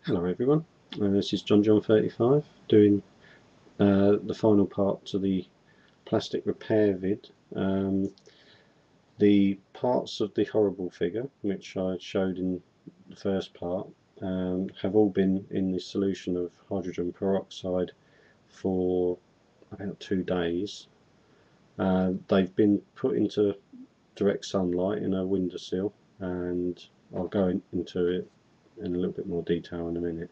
Hello everyone, this is John35 doing the final part to the plastic repair vid. The parts of the horrible figure, which I showed in the first part, have all been in the solution of hydrogen peroxide for about 2 days. They've been put into direct sunlight in a windowsill, and I'll go into it in a little bit more detail in a minute.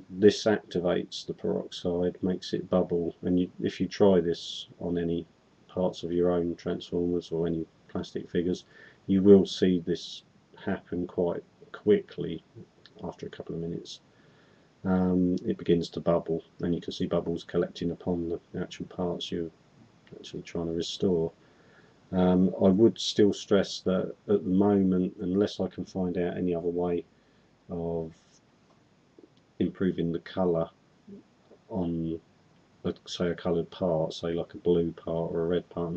This activates the peroxide, makes it bubble, and if you try this on any parts of your own transformers or any plastic figures, you will see this happen quite quickly after a couple of minutes. It begins to bubble, and you can see bubbles collecting upon the actual parts you're actually trying to restore. I would still stress that at the moment, unless I can find out any other way of improving the colour on, say, a coloured part, say like a blue part or a red part,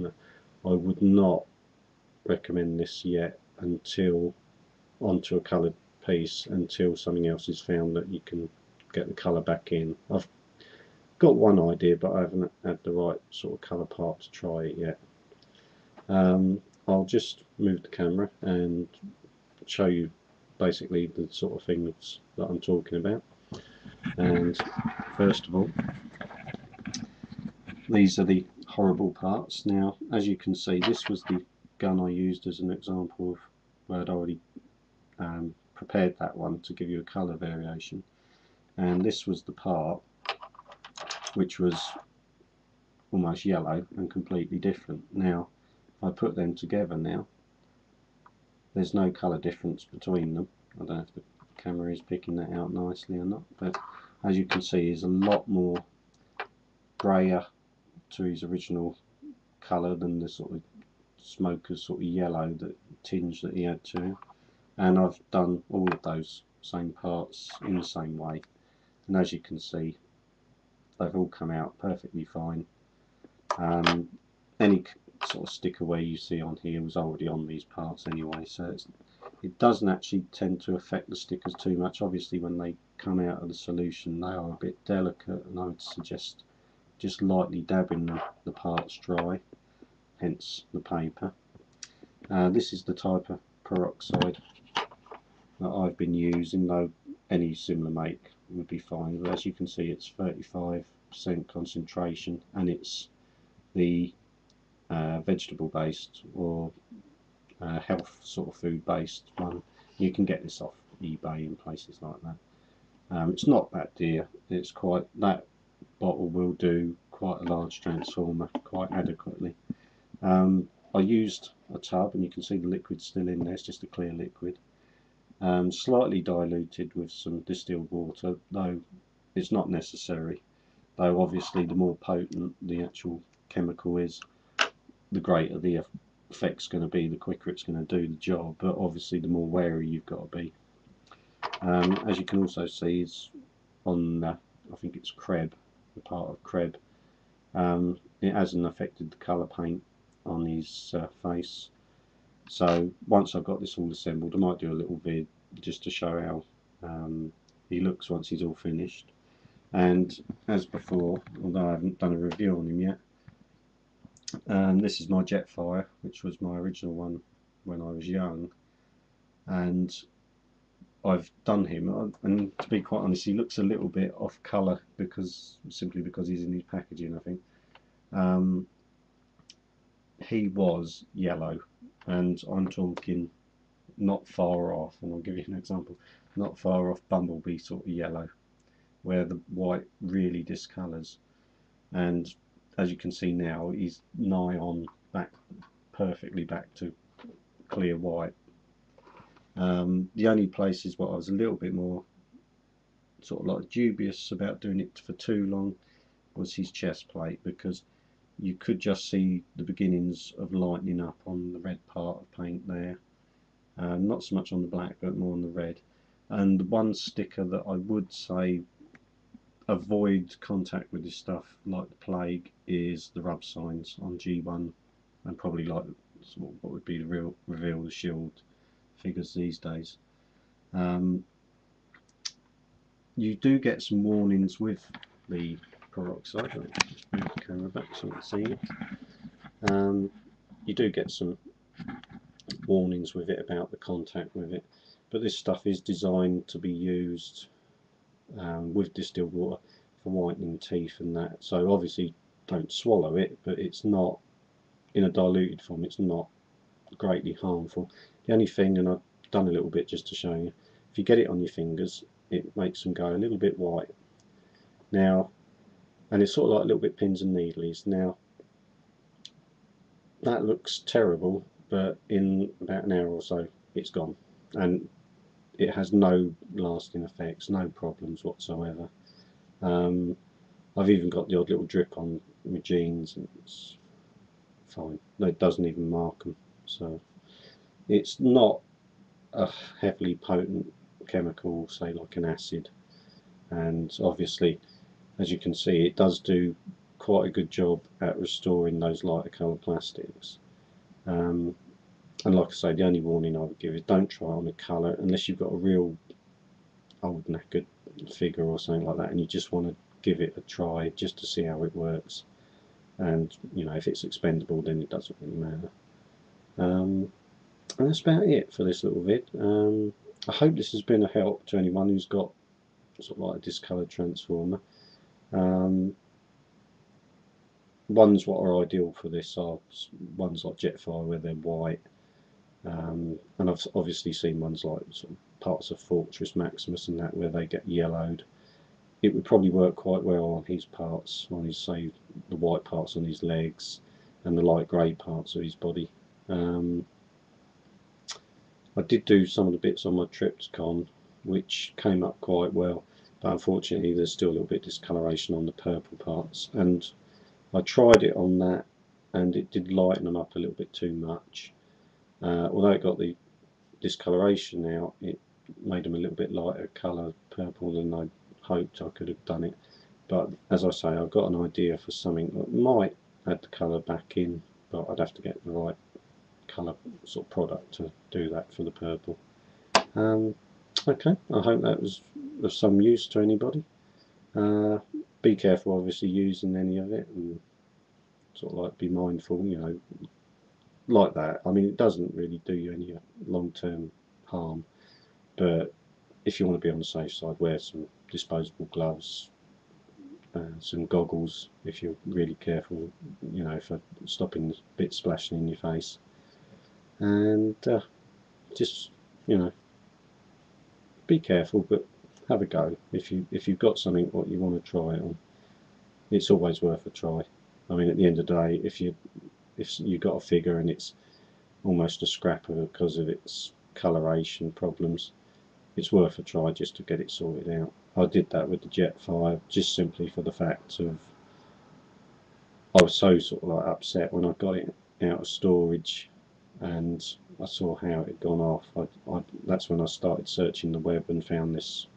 I would not recommend this yet until onto a coloured piece, until something else is found that you can get the colour back in. I've got one idea, but I haven't had the right sort of colour part to try it yet. I'll just move the camera and show you basically the sort of things that I'm talking about. And first of all, these are the horrible parts. Now, as you can see, this was the gun I used as an example of where I'd already prepared that one to give you a colour variation, and this was the part which was almost yellow and completely different. Now, if I put them together now, there's no colour difference between them. I don't know if the camera is picking that out nicely or not, but as you can see, is a lot more grayer to his original colour than the sort of smoker's sort of yellow that tinge that he had to him. And I've done all of those same parts in the same way, and as you can see, they've all come out perfectly fine. Any sort of sticker wear you see on here was already on these parts anyway, so it doesn't actually tend to affect the stickers too much. Obviously when they come out of the solution they are a bit delicate, and I would suggest just lightly dabbing the parts dry, hence the paper. This is the type of peroxide that I've been using, though any similar make would be fine, but as you can see it's 35% concentration, and it's the vegetable based or health sort of food based one. You can get this off eBay and places like that. It's not that dear, it's quite, that bottle will do quite a large transformer quite adequately. I used a tub, and you can see the liquid still in there, it's just a clear liquid. Slightly diluted with some distilled water, though it's not necessary, though obviously the more potent the actual chemical is, the greater the effect's going to be, the quicker it's going to do the job, but obviously the more wary you've got to be. As you can also see, it's on I think it's Creb, the part of Creb. It hasn't affected the colour paint on his face. So once I've got this all assembled, I might do a little vid just to show how he looks once he's all finished. And as before, although I haven't done a review on him yet, this is my Jetfire, which was my original one when I was young, and I've done him, and to be quite honest, he looks a little bit off colour simply because he's in his packaging, I think. He was yellow, and I'm talking not far off, and I'll give you an example, not far off Bumblebee sort of yellow, where the white really discolours. And as you can see now, he's nigh on perfectly back to clear white. The only places where I was a little bit more sort of like dubious about doing it for too long was his chest plate, because you could just see the beginnings of lightening up on the red part of paint there. Not so much on the black, but more on the red. And the one sticker that I would say avoid contact with this stuff like the plague is the rub signs on G1, and probably like sort of what would be the real Reveal the Shield figures these days. you do get some warnings with the peroxide. I'll just move the camera back so you can see it. You do get some warnings with it about the contact with it, but this stuff is designed to be used with distilled water for whitening teeth and that. So obviously don't swallow it, but it's not, in a diluted form, it's not greatly harmful. The only thing, and I've done a little bit just to show you, if you get it on your fingers, it makes them go a little bit white. Now, and it's sort of like a little bit pins and needles. Now, that looks terrible, but in about an hour or so, it's gone. And it has no lasting effects, no problems whatsoever. I've even got the odd little drip on my jeans, and it's fine. It doesn't even mark them. So it's not a heavily potent chemical, say like an acid. And obviously, as you can see, it does do quite a good job at restoring those lighter coloured plastics. And like I say, the only warning I would give is don't try on a colour unless you've got a real old knackered figure or something like that, and you just want to give it a try just to see how it works. And you know, if it's expendable, then it doesn't really matter. And that's about it for this little vid. I hope this has been a help to anyone who's got sort of like a discoloured transformer. Ones what are ideal for this are ones like Jetfire where they're white, and I've obviously seen ones like sort of parts of Fortress Maximus and that where they get yellowed. It would probably work quite well on his parts, on his, say, the white parts on his legs and the light grey parts of his body. I did do some of the bits on my Triptychon which came up quite well, but unfortunately there's still a little bit of discoloration on the purple parts, and I tried it on that and it did lighten them up a little bit too much. Although it got the discoloration out, it made them a little bit lighter colour purple than I hoped I could have done it. But as I say, I've got an idea for something that might add the colour back in, but I'd have to get the right colour sort of product to do that for the purple. Okay, I hope that was of some use to anybody. Be careful obviously using any of it, and sort of like be mindful, you know, like that. I mean, it doesn't really do you any long-term harm, but if you want to be on the safe side, wear some disposable gloves, some goggles if you're really careful, you know, for stopping the bit splashing in your face, and just, you know, be careful, but have a go. If you've got something what you want to try it on, it's always worth a try. I mean, at the end of the day, if you've got a figure and it's almost a scrapper because of its coloration problems, it's worth a try just to get it sorted out. I did that with the Jetfire just simply for the fact of I was so sort of like upset when I got it out of storage and I saw how it had gone off. That's when I started searching the web and found this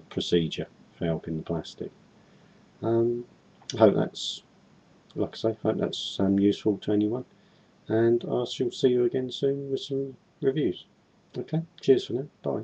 procedure for helping the plastic. I hope that's, like I say, hope that's useful to anyone, and I shall see you again soon with some reviews. Okay, cheers for now, bye.